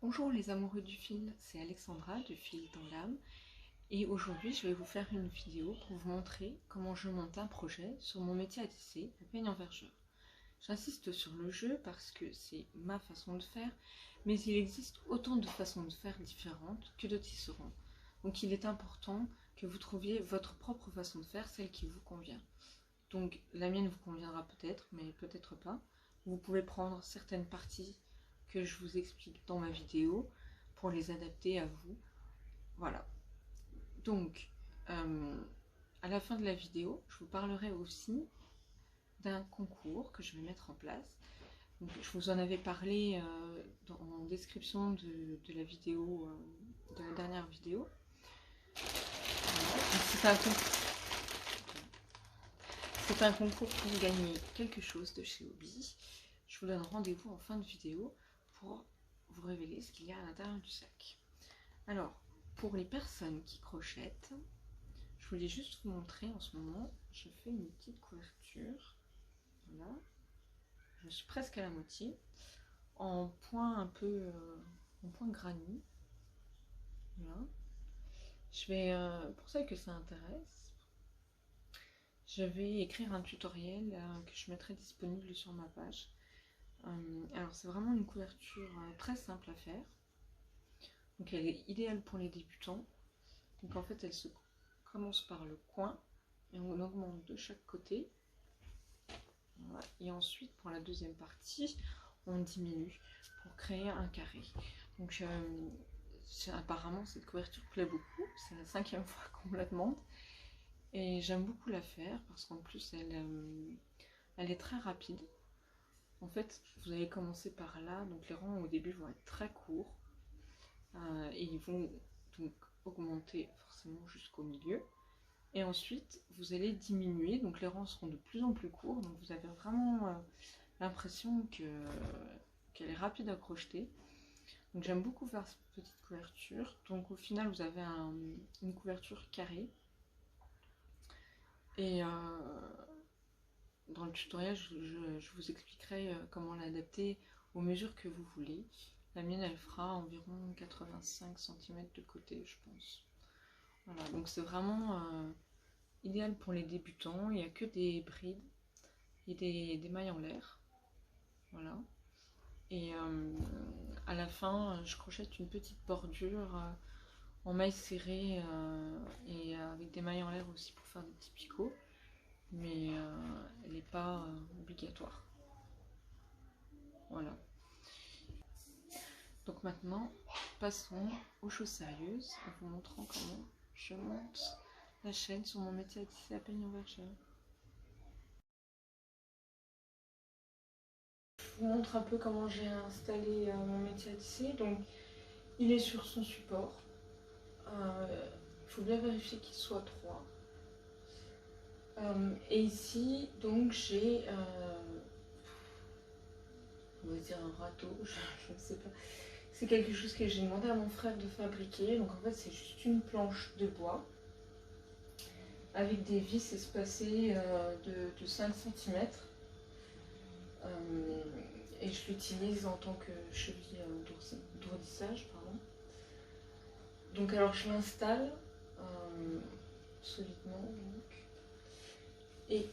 Bonjour les amoureux du fil, c'est Alexandra du fil dans l'âme et aujourd'hui je vais vous faire une vidéo pour vous montrer comment je monte un projet sur mon métier à tisser, la peigne en vergeur. J'insiste sur le jeu parce que c'est ma façon de faire, mais il existe autant de façons de faire différentes que de tisserands. Donc il est important que vous trouviez votre propre façon de faire, celle qui vous convient. Donc la mienne vous conviendra peut-être, mais peut-être pas. Vous pouvez prendre certaines parties que je vous explique dans ma vidéo pour les adapter à vous. Voilà. Donc, à la fin de la vidéo, je vous parlerai aussi d'un concours que je vais mettre en place. Donc, je vous en avais parlé en description de la vidéo, de la dernière vidéo. Voilà. C'est un concours pour gagner quelque chose de chez Hobby. Je vous donne rendez-vous en fin de vidéo pour vous révéler ce qu'il y a à l'intérieur du sac. Alors, pour les personnes qui crochettent, je voulais juste vous montrer en ce moment, je fais une petite couverture. Voilà, je suis presque à la moitié, en point un peu, en point granit. Voilà. Je vais, pour celles que ça intéresse, je vais écrire un tutoriel que je mettrai disponible sur ma page. Alors c'est vraiment une couverture très simple à faire. Donc elle est idéale pour les débutants. Donc en fait elle se commence par le coin et on augmente de chaque côté. Voilà. Et ensuite pour la deuxième partie on diminue pour créer un carré. Donc apparemment cette couverture plaît beaucoup. C'est la 5e fois qu'on me la demande. Et j'aime beaucoup la faire parce qu'en plus elle est très rapide. En fait, vous allez commencer par là, donc les rangs au début vont être très courts et ils vont donc augmenter forcément jusqu'au milieu. Et ensuite, vous allez diminuer, donc les rangs seront de plus en plus courts, donc vous avez vraiment l'impression qu'elle est rapide à crocheter. Donc j'aime beaucoup faire cette petite couverture. Donc au final, vous avez une couverture carrée. Et dans le tutoriel, je vous expliquerai comment l'adapter aux mesures que vous voulez. La mienne, elle fera environ 85 cm de côté, je pense. Voilà, donc c'est vraiment idéal pour les débutants. Il n'y a que des brides et des mailles en l'air. Voilà. Et à la fin, je crochette une petite bordure en mailles serrées et avec des mailles en l'air aussi pour faire des petits picots. Mais elle n'est pas obligatoire. Voilà. Donc maintenant, passons aux choses sérieuses en vous montrant comment je monte la chaîne sur mon métier à tisser à peigne en vergeur. Je vous montre un peu comment j'ai installé mon métier à tisser. Donc, il est sur son support. Il faut bien vérifier qu'il soit droit. Et ici, donc, j'ai, on va dire un râteau, je ne sais pas. C'est quelque chose que j'ai demandé à mon frère de fabriquer. Donc en fait, c'est juste une planche de bois avec des vis espacées de 5 cm. Et je l'utilise en tant que cheville d'ourdissage. Donc alors je l'installe solidement. Donc. Et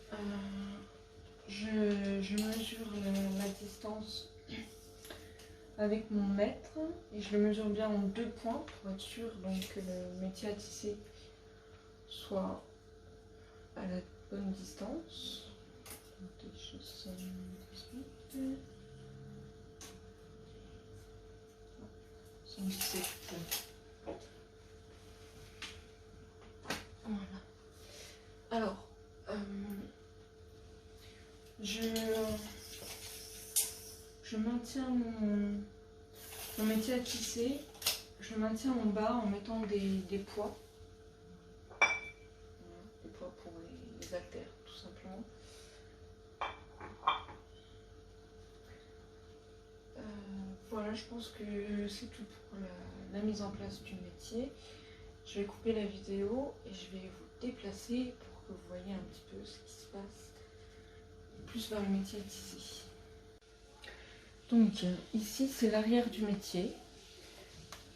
je mesure la distance avec mon mètre et je le mesure bien en 2 points pour être sûr donc, que le métier à tisser soit à la bonne distance. 117. Voilà. Alors, je maintiens mon métier à tisser, je maintiens en bas en mettant des poids. Des poids pour les haltères, tout simplement. Voilà, je pense que c'est tout pour la mise en place du métier. Je vais couper la vidéo et je vais vous déplacer pour que vous voyez un petit peu ce qui se passe plus vers le métier à tisser. Donc ici c'est l'arrière du métier.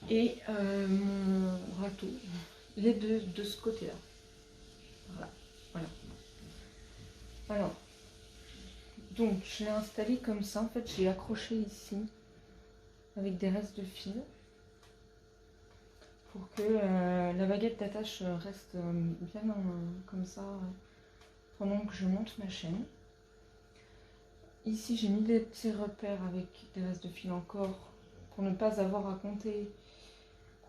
Et mon râteau, il est de ce côté-là. Voilà, voilà. Alors, donc je l'ai installé comme ça. En fait, j'ai accroché ici avec des restes de fil pour que la baguette d'attache reste bien comme ça pendant que je monte ma chaîne. Ici, j'ai mis des petits repères avec des restes de fil encore pour ne pas avoir à compter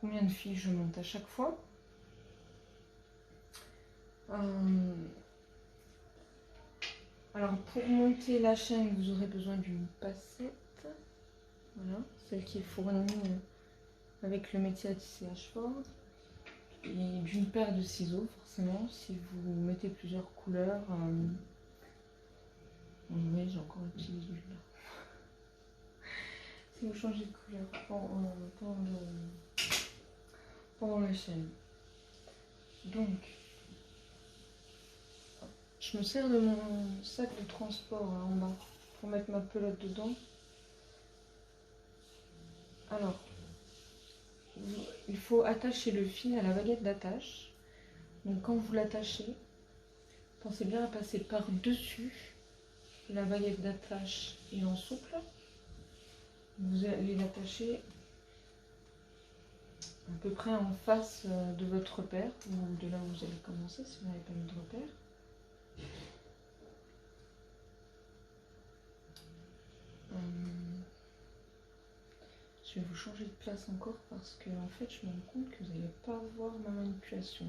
combien de fils je monte à chaque fois. Alors, pour monter la chaîne, vous aurez besoin d'une passette. Voilà, celle qui est fournie avec le métier à tisser Ashford. Et d'une paire de ciseaux, forcément, si vous mettez plusieurs couleurs. Oui, j'ai encore le petit visuel là. Si vous changez de couleur pendant la chaîne. Donc, je me sers de mon sac de transport là, en bas pour mettre ma pelote dedans. Alors, il faut attacher le fil à la baguette d'attache. Donc quand vous l'attachez, pensez bien à passer par-dessus la baguette d'attache et en souple. Vous allez l'attacher à peu près en face de votre repère, ou de là où vous allez commencer si vous n'avez pas mis de repère. Je vais vous changer de place encore parce que en fait je me rends compte que vous n'allez pas voir ma manipulation.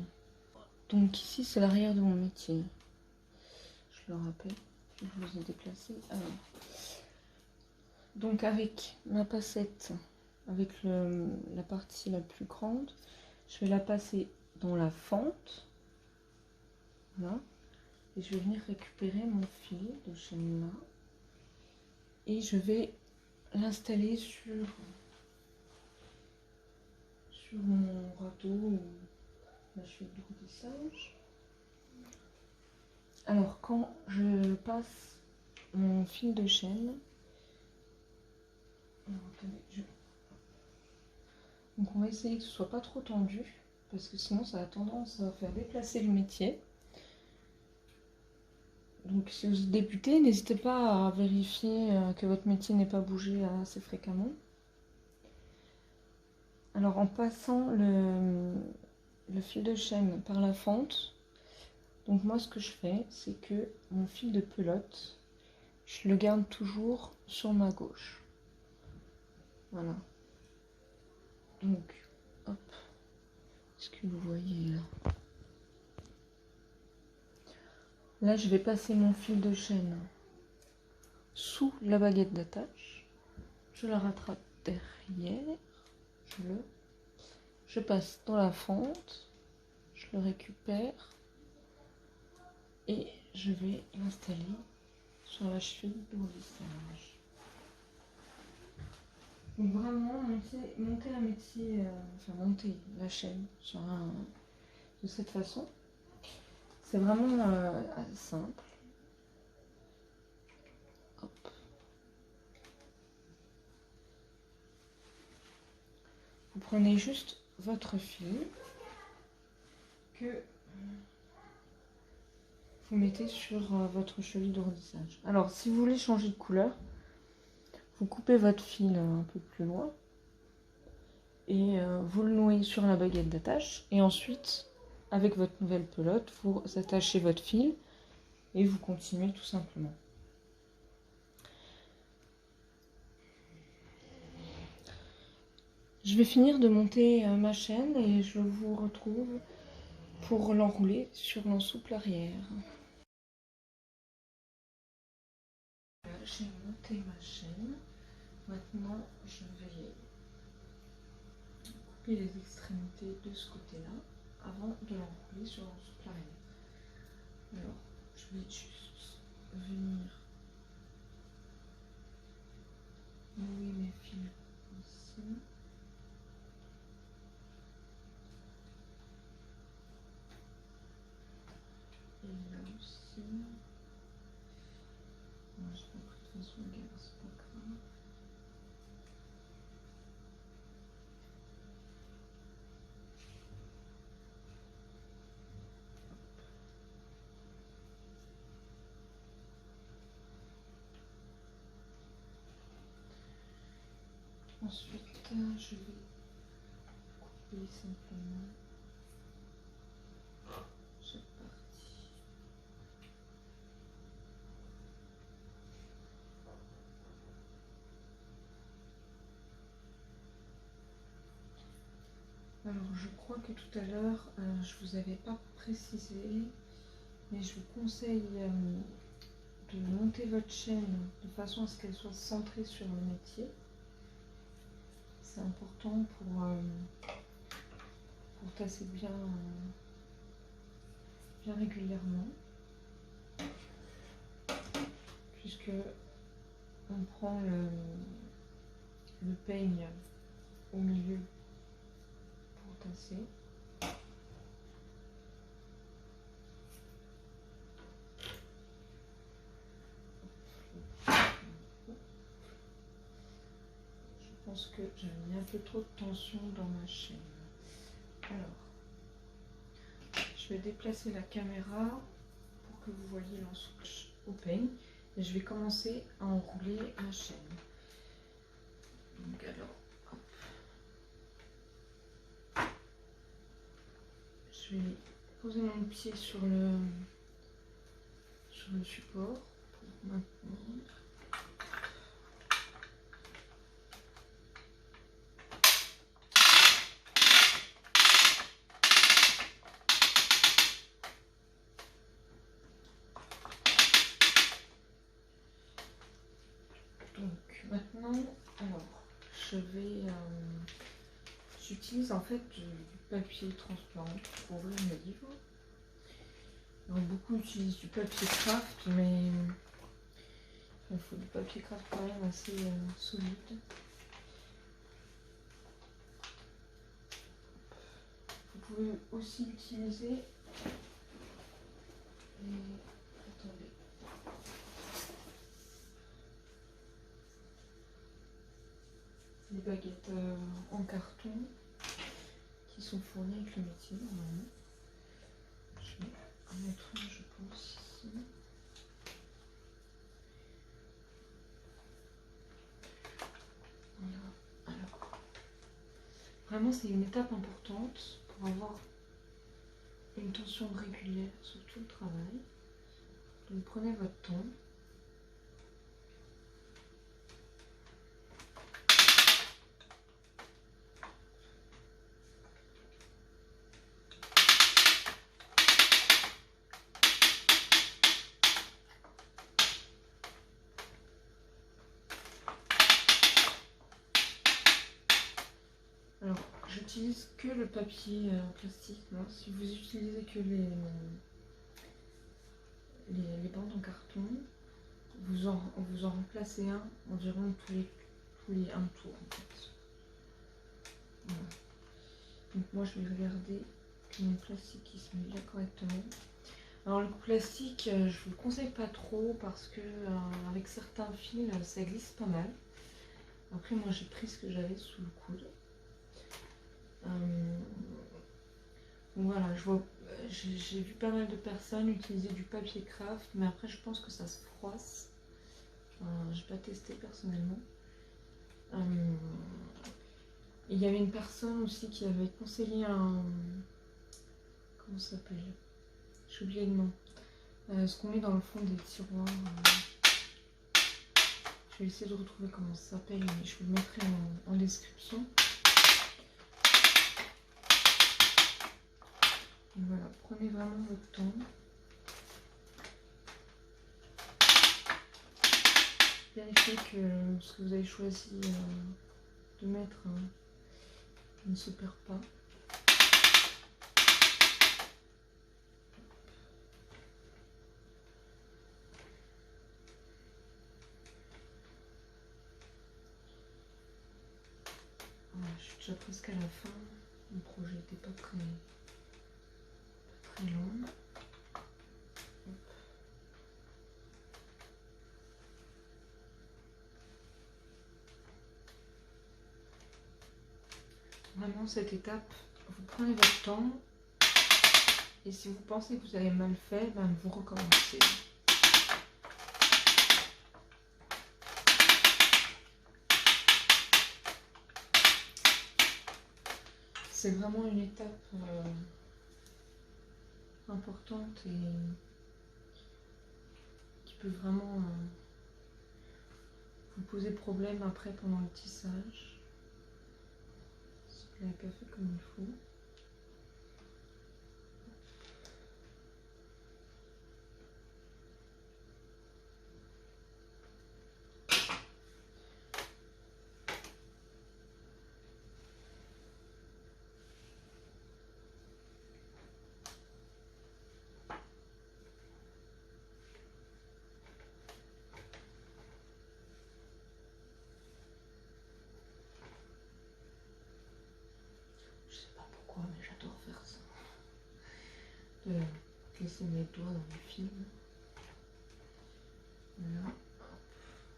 Donc ici c'est l'arrière de mon métier. Je le rappelle, je vous ai déplacé. Alors, donc avec ma passette, avec la partie la plus grande, je vais la passer dans la fente. Voilà. Et je vais venir récupérer mon fil de chaîne là. Et je vais l'installer sur mon râteau ou ma cheville de routissage. Alors quand je passe mon fil de chaîne, alors, attendez, donc on va essayer que ce soit pas trop tendu parce que sinon ça a tendance à faire déplacer le métier. Donc si vous débutez, n'hésitez pas à vérifier que votre métier n'ait pas bougé assez fréquemment. Alors en passant le fil de chaîne par la fente, donc moi ce que je fais, c'est que mon fil de pelote, je le garde toujours sur ma gauche. Voilà. Donc, hop, est-ce que vous voyez là? Là, je vais passer mon fil de chaîne sous la baguette d'attache. Je la rattrape derrière. Je passe dans la fente. Je le récupère. Et je vais l'installer sur la cheville de roulissage. Donc vraiment, monter la métier, monter la chaîne de cette façon. C'est vraiment simple. Hop. Vous prenez juste votre fil que vous mettez sur votre cheville de roulissage. Alors, si vous voulez changer de couleur, vous coupez votre fil un peu plus loin et vous le nouez sur la baguette d'attache. Et ensuite, avec votre nouvelle pelote, vous attachez votre fil et vous continuez tout simplement. Je vais finir de monter ma chaîne et je vous retrouve pour l'enrouler sur l'ensouple arrière. J'ai monté ma chaîne. Maintenant, je vais couper les extrémités de ce côté-là avant de l'enrouler sur l'ensouple arrière. Alors, je vais juste venir nouer mes fils ici. Et là aussi. Non, je n'ai pas pris de façon égale, c'est pas grave. Ensuite, je vais couper simplement chaque partie. Alors, je crois que tout à l'heure, je vous avais pas précisé, mais je vous conseille de monter votre chaîne de façon à ce qu'elle soit centrée sur le métier. C'est important pour tasser bien, bien régulièrement, puisque on prend le peigne au milieu pour tasser. Je pense que j'ai mis un peu trop de tension dans ma chaîne. Alors, je vais déplacer la caméra pour que vous voyez l'ensuite au peigne. Et je vais commencer à enrouler ma chaîne. Donc alors, hop. Je vais poser mon pied sur le support pour maintenir. Donc maintenant, alors je vais, j'utilise en fait du papier transparent pour ouvrir mes livres. Alors, beaucoup utilisent du papier craft, mais il faut du papier craft quand même assez solide. Vous pouvez aussi utiliser attendez. Les baguettes en carton qui sont fournies avec le métier normalement. Je vais en mettre une, je pense, ici. Voilà. Alors, vraiment, c'est une étape importante pour avoir une tension régulière sur tout le travail. Donc, prenez votre temps. Alors, j'utilise que le papier plastique. Moi. Si vous utilisez que les bandes en carton, vous en remplacez un environ tous les un tour en fait. Voilà. Donc moi je vais regarder que mon plastique il se met bien correctement. Alors le plastique, je vous le conseille pas trop parce que avec certains fils ça glisse pas mal. Après moi j'ai pris ce que j'avais sous le coude. Voilà, j'ai vu pas mal de personnes utiliser du papier craft, mais après je pense que ça se froisse. J'ai pas testé personnellement. Il y avait une personne aussi qui avait conseillé un... Comment ça s'appelle? J'ai oublié le nom. Ce qu'on met dans le fond des tiroirs. Je vais essayer de retrouver comment ça s'appelle, mais je vous le mettrai en description. Et voilà, prenez vraiment votre temps. Vérifiez que ce que vous avez choisi de mettre ne se perd pas. Voilà, je suis déjà presque à la fin. Mon projet n'était pas très long. Vraiment cette étape, vous prenez votre temps et si vous pensez que vous avez mal fait, ben vous recommencez. c'est vraiment une étape importante et qui peut vraiment vous poser problème après pendant le tissage. Si vous ne l'avez pas fait comme il faut. Je sais pas pourquoi, mais j'adore faire ça. De laisser mes doigts dans le film. Voilà.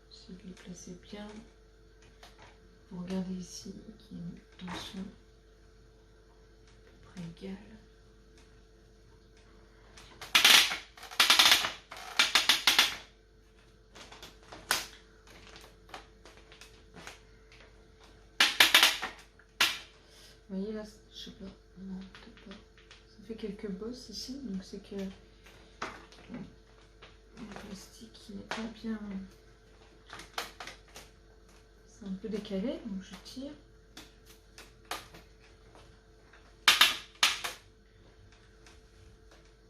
Si vous les placez bien, vous regardez ici qu'il y a une tension à peu près égale. Vous voyez là, je sais pas, non, peut-être pas. Ça fait quelques bosses ici, donc c'est que le plastique qui n'est pas bien. C'est un peu décalé, donc je tire.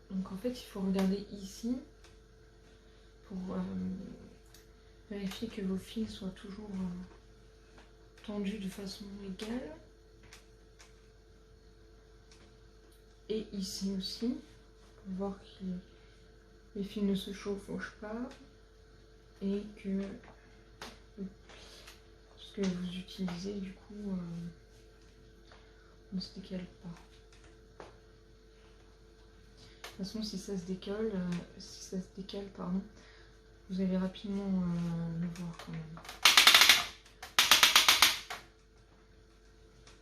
Donc en fait, il faut regarder ici pour vérifier que vos fils soient toujours tendus de façon égale. Et ici aussi, pour voir que les fils ne se chevauchent pas et que ce que vous utilisez du coup ne se décale pas. De toute façon, si ça se décale, pardon, vous allez rapidement le voir quand même.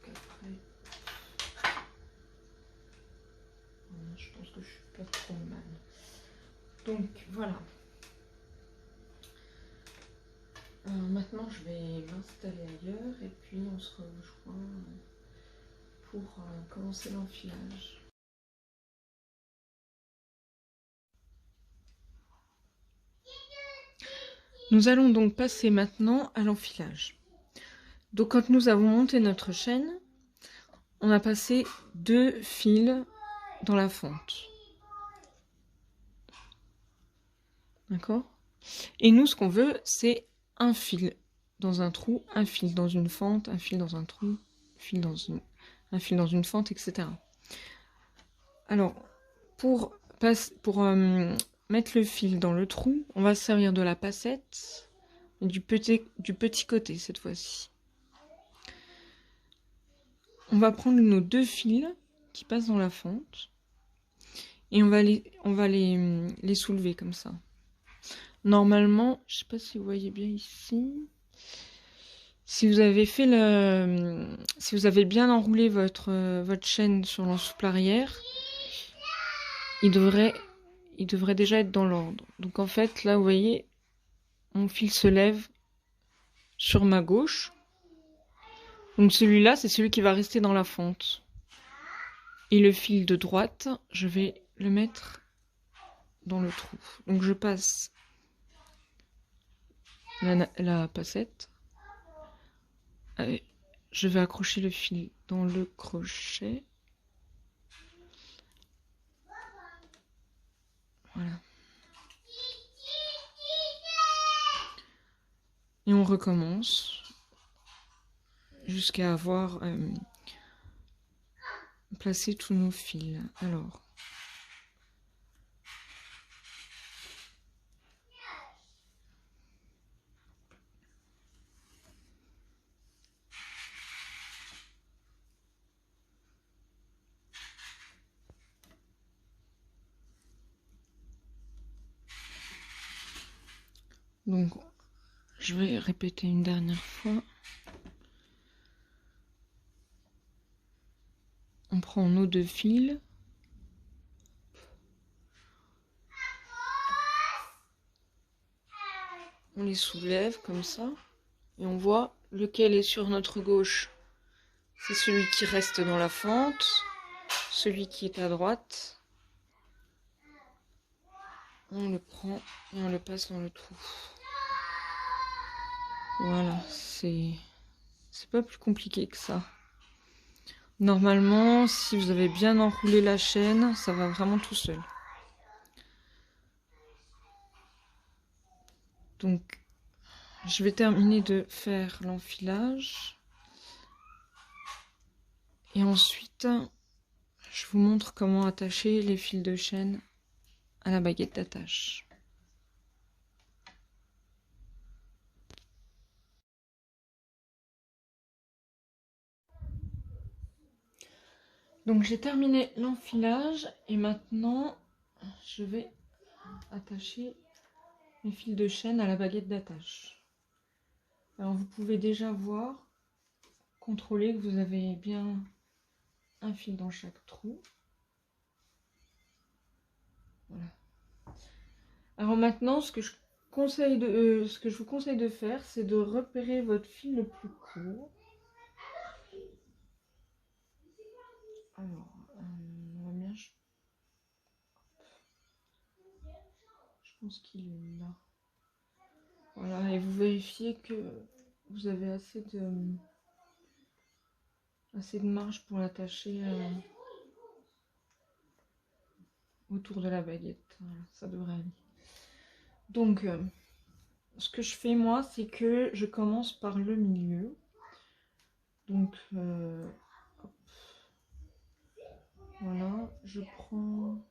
Après, voilà, je pense que je suis pas trop mal. Donc voilà. Maintenant, je vais m'installer ailleurs et puis on se rejoint pour commencer l'enfilage. Nous allons donc passer maintenant à l'enfilage. Donc quand nous avons monté notre chaîne, on a passé 2 fils dans la fente. D'accord? Et nous, ce qu'on veut, c'est un fil dans un trou, un fil dans une fente, un fil dans un trou, un fil dans une fente, etc. Alors, pour mettre le fil dans le trou, on va se servir de la passette, du petit côté cette fois-ci. On va prendre nos 2 fils qui passent dans la fente et on va les soulever comme ça. Normalement, je sais pas si vous voyez bien ici, si vous avez bien enroulé votre chaîne sur l'ensouple arrière, il devrait déjà être dans l'ordre. Donc en fait, là, vous voyez, mon fil se lève sur ma gauche. Donc celui-là, c'est celui qui va rester dans la fente. Et le fil de droite, je vais le mettre dans le trou. Donc je passe la passette. Allez, je vais accrocher le fil dans le crochet. Voilà. Et on recommence jusqu'à avoir placé tous nos fils. Alors, donc, je vais répéter une dernière fois. On prend nos 2 fils. On les soulève comme ça. Et on voit lequel est sur notre gauche. c'est celui qui reste dans la fente. Celui qui est à droite, on le prend et on le passe dans le trou. Voilà, c'est pas plus compliqué que ça. Normalement, si vous avez bien enroulé la chaîne, ça va vraiment tout seul. Donc, je vais terminer de faire l'enfilage. Et ensuite, je vous montre comment attacher les fils de chaîne à la baguette d'attache. Donc j'ai terminé l'enfilage et maintenant je vais attacher les fils de chaîne à la baguette d'attache. Alors vous pouvez déjà voir, contrôler que vous avez bien un fil dans chaque trou. Voilà. Alors maintenant, ce que je vous conseille de faire, c'est de repérer votre fil le plus court. Alors, on va bien. Je pense qu'il est là. Voilà, et vous vérifiez que vous avez assez de marge pour l'attacher autour de la baguette. Voilà, ça devrait aller. Donc, ce que je fais moi, c'est que je commence par le milieu. Donc, hop. Voilà, je prends...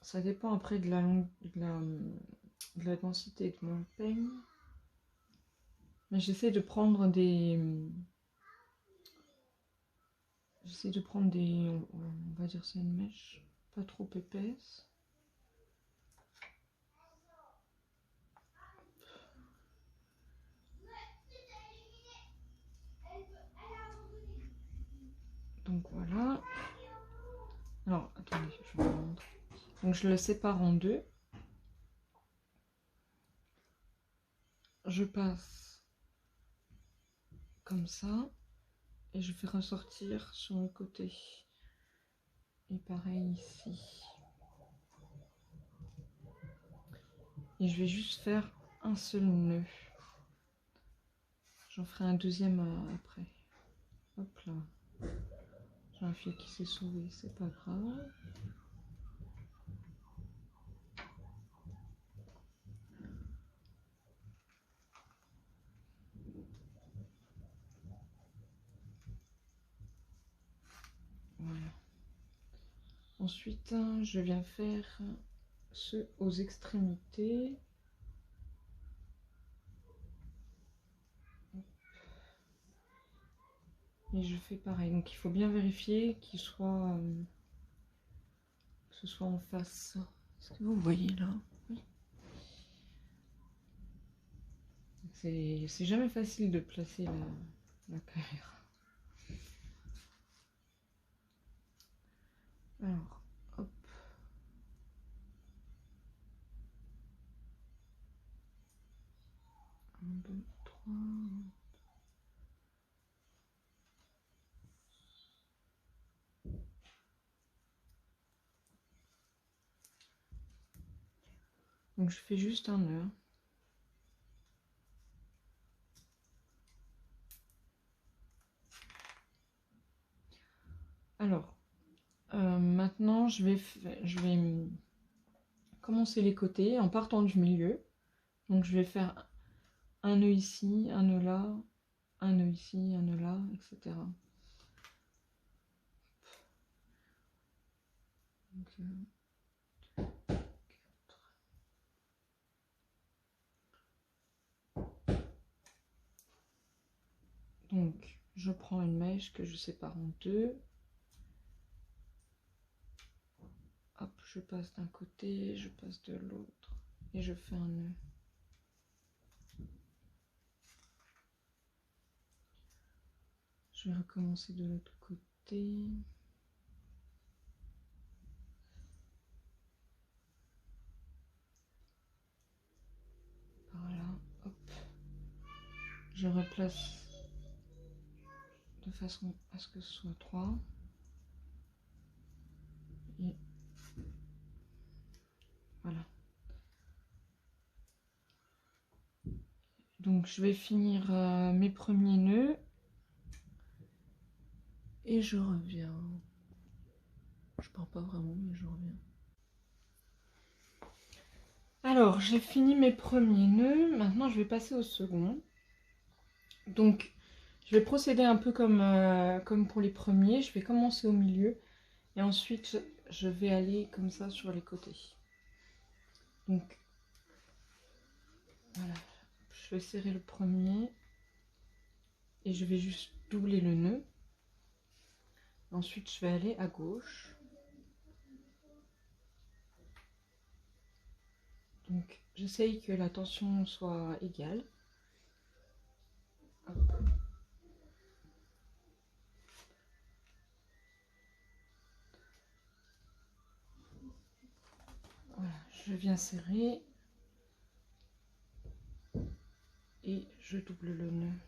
Ça dépend après de la densité de mon peigne. Mais j'essaie de prendre des... On va dire c'est une mèche pas trop épaisse. Donc voilà. Alors, attendez, je vous montre. Donc je le sépare en deux. Je passe comme ça. Et je fais ressortir sur le côté. Et pareil ici. Et je vais juste faire un seul nœud. J'en ferai un deuxième après. Hop là. J'ai un fil qui s'est sauvé, c'est pas grave. Voilà. Ensuite, je viens faire ceux aux extrémités. Et je fais pareil. Donc il faut bien vérifier qu'il soit, que ce soit en face. Est-ce que vous voyez là? Oui. C'est jamais facile de placer la caméra. Alors, hop. Un, deux, trois. Donc je fais juste un nœud. Alors, maintenant je vais commencer les côtés en partant du milieu. Donc je vais faire un nœud ici, un nœud là, un nœud ici, un nœud là, etc. Donc, je prends une mèche que je sépare en deux. Hop, je passe d'un côté, je passe de l'autre et je fais un nœud. Je vais recommencer de l'autre côté. Voilà, hop. je replace de façon à ce que ce soit 3. Et voilà. Donc je vais finir mes premiers nœuds et je reviens. Je pars pas vraiment, mais je reviens. Alors j'ai fini mes premiers nœuds, maintenant je vais passer au second. Donc je vais procéder un peu comme pour les premiers, je vais commencer au milieu et ensuite je vais aller comme ça sur les côtés. Donc voilà, je vais serrer le premier et je vais juste doubler le nœud. Ensuite je vais aller à gauche. Donc j'essaye que la tension soit égale. Hop. Voilà, je viens serrer et je double le nœud.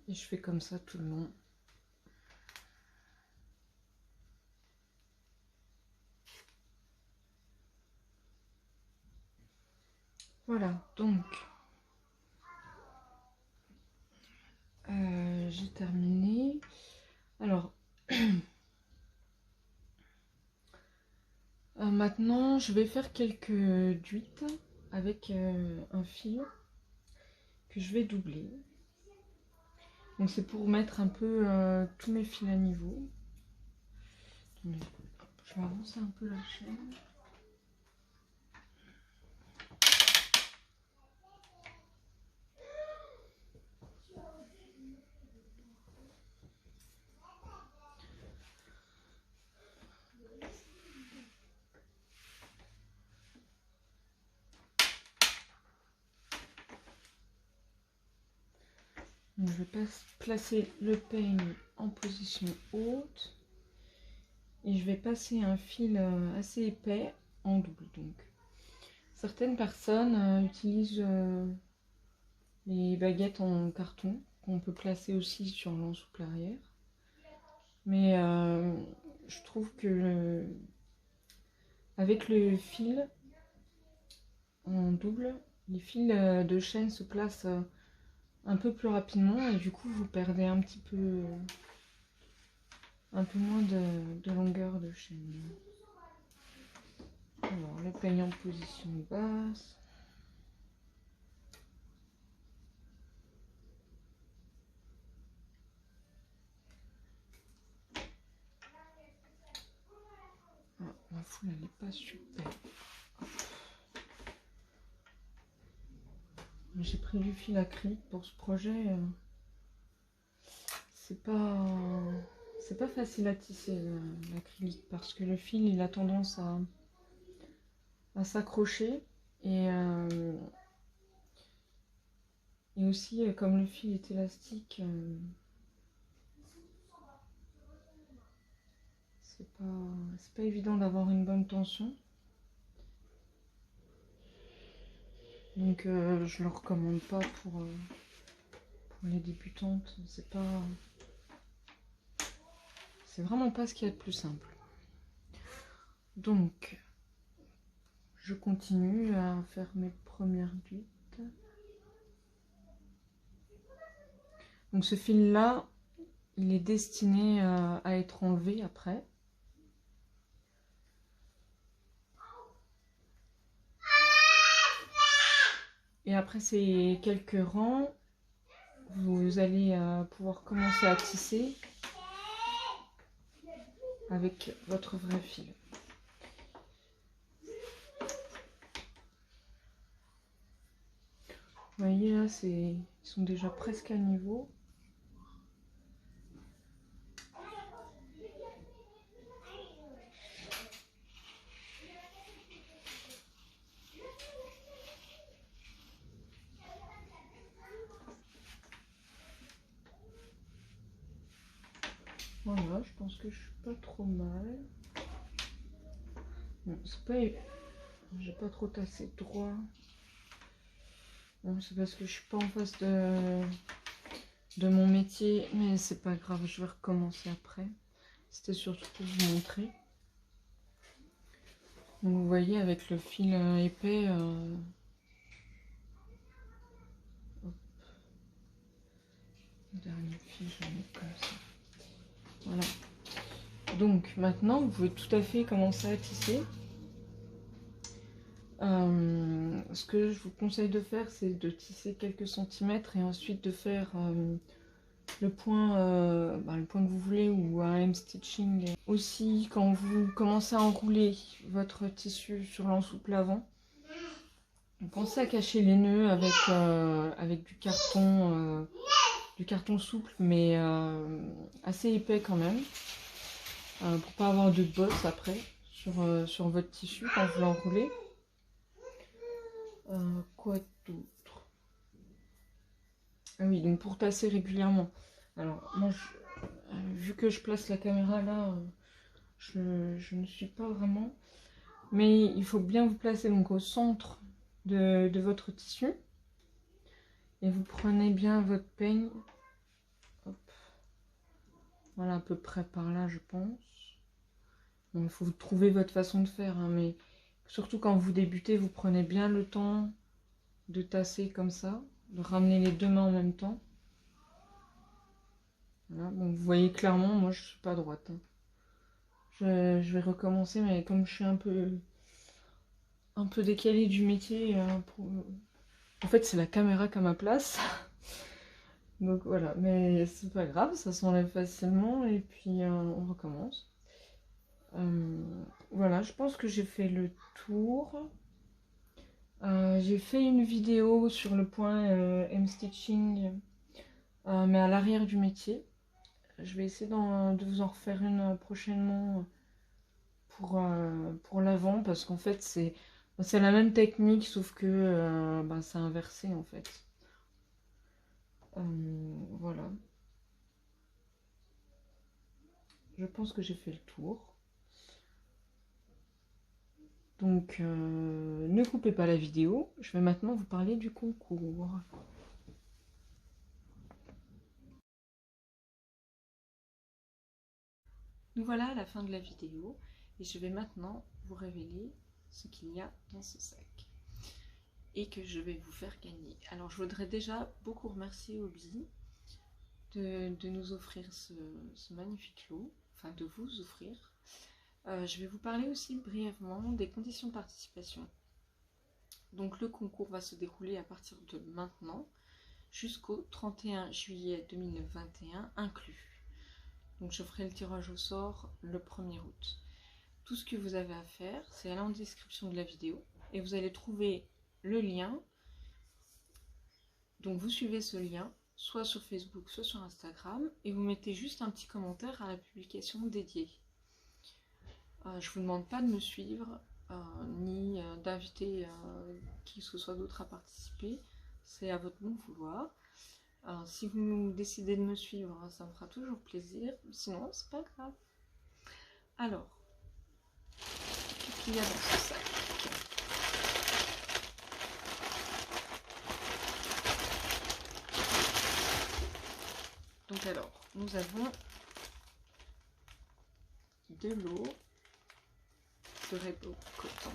Et je fais comme ça tout le long. Voilà, donc j'ai terminé. Alors, maintenant je vais faire quelques duites avec un fil que je vais doubler. Donc c'est pour mettre un peu tous mes fils à niveau. Attendez, je vais avancer un peu la chaîne. Donc, je vais placer le peigne en position haute et je vais passer un fil assez épais en double. Donc, certaines personnes utilisent les baguettes en carton qu'on peut placer aussi sur l'ensouple arrière. Mais je trouve que avec le fil en double, les fils de chaîne se placent un peu plus rapidement et du coup vous perdez un peu moins de longueur de chaîne. Alors le peigne en position basse. Ah, ma foule elle n'est pas super. J'ai pris du fil acrylique pour ce projet. C'est pas facile à tisser l'acrylique parce que le fil il a tendance à s'accrocher et aussi comme le fil est élastique c'est pas évident d'avoir une bonne tension, donc je le recommande pas pour les débutantes. C'est vraiment pas ce qu'il y a de plus simple. Donc je continue à faire mes premières duites. Donc ce fil là il est destiné à être enlevé après. Et après ces quelques rangs, vous allez pouvoir commencer à tisser avec votre vrai fil. Vous voyez là, ils sont déjà presque à niveau. Voilà, je pense que je suis pas trop mal. Bon, c'est pas... J'ai pas trop tassé droit. Bon, c'est parce que je suis pas en face de mon métier, mais c'est pas grave, je vais recommencer après. C'était surtout pour vous montrer. Donc vous voyez avec le fil épais, hop, le dernier fil, je vais le mettre comme ça. Voilà. Donc maintenant, vous pouvez tout à fait commencer à tisser. Ce que je vous conseille de faire, c'est de tisser quelques centimètres et ensuite de faire le point que vous voulez ou un hem-stitching. Aussi, quand vous commencez à enrouler votre tissu sur l'ensouple avant, pensez à cacher les nœuds avec du carton souple mais assez épais quand même, pour pas avoir de bosse après sur votre tissu quand vous l'enroulez. Quoi d'autre? Ah oui, donc pour tasser régulièrement. Alors moi, vu que je place la caméra là, je ne suis pas vraiment. Mais il faut bien vous placer donc au centre de votre tissu. Et vous prenez bien votre peigne. Hop. Voilà, à peu près par là, je pense. Bon, il faut trouver votre façon de faire, hein, mais surtout quand vous débutez, vous prenez bien le temps de tasser comme ça, de ramener les deux mains en même temps. Voilà, bon, vous voyez clairement, moi je suis pas droite. Hein. Je vais recommencer, mais comme je suis un peu décalée du métier, en fait c'est la caméra qui a ma place. Donc voilà, mais c'est pas grave, ça s'enlève facilement et puis on recommence. Voilà, je pense que j'ai fait le tour. J'ai fait une vidéo sur le point hem-stitching, mais à l'arrière du métier. Je vais essayer de vous en refaire une prochainement pour l'avant, parce qu'en fait c'est la même technique, sauf que c'est inversé en fait. Voilà. Je pense que j'ai fait le tour. Donc, ne coupez pas la vidéo. Je vais maintenant vous parler du concours. Nous voilà à la fin de la vidéo et je vais maintenant vous révéler ce qu'il y a dans ce sac et que je vais vous faire gagner. Alors, je voudrais déjà beaucoup remercier Hobby de nous offrir ce magnifique lot, enfin de vous offrir. Je vais vous parler aussi brièvement des conditions de participation. Donc le concours va se dérouler à partir de maintenant jusqu'au 31 juillet 2021 inclus. Donc je ferai le tirage au sort le 1er août. Tout ce que vous avez à faire, c'est aller en description de la vidéo et vous allez trouver le lien. Donc vous suivez ce lien, soit sur Facebook, soit sur Instagram, et vous mettez juste un petit commentaire à la publication dédiée. Je ne vous demande pas de me suivre, ni d'inviter qui que ce soit d'autre à participer, c'est à votre bon vouloir. Si vous décidez de me suivre, ça me fera toujours plaisir, sinon c'est pas grave. Alors, qu'est-ce qu'il y a dans ce sac? Donc alors, nous avons de l'eau, de Rebo Coton.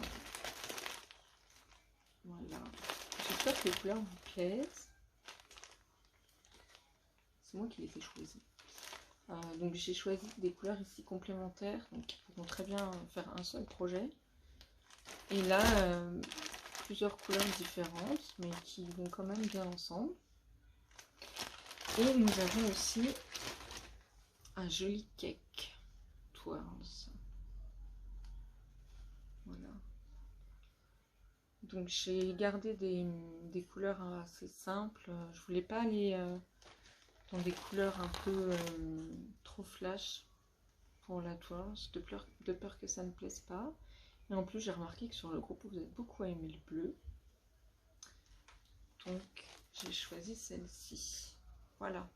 Voilà. J'espère que les couleurs vous plaisent. C'est moi qui les ai choisies. Donc j'ai choisi des couleurs ici complémentaires, donc qui pourront très bien faire un seul projet. Et là, plusieurs couleurs différentes, mais qui vont quand même bien ensemble. Et nous avons aussi un joli cake twirls. Voilà. Donc j'ai gardé des couleurs assez simples. Je voulais pas aller dans des couleurs un peu trop flash pour la toile, de peur que ça ne plaise pas. Et en plus j'ai remarqué que sur le groupe vous avez beaucoup aimé le bleu. Donc j'ai choisi celle-ci. Voilà.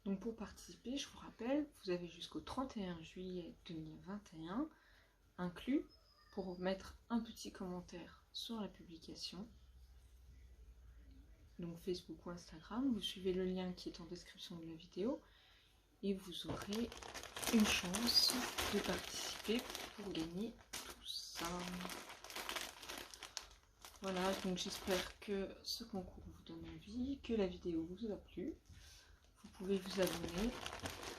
Donc pour participer, je vous rappelle, vous avez jusqu'au 31 juillet 2021 inclus pour mettre un petit commentaire sur la publication, donc Facebook ou Instagram. Vous suivez le lien qui est en description de la vidéo et vous aurez une chance de participer pour gagner tout ça. Voilà, donc j'espère que ce concours vous donne envie, que la vidéo vous a plu. Vous pouvez vous abonner,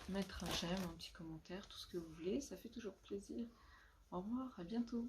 mettre un j'aime, un petit commentaire, tout ce que vous voulez, ça fait toujours plaisir. Au revoir, à bientôt.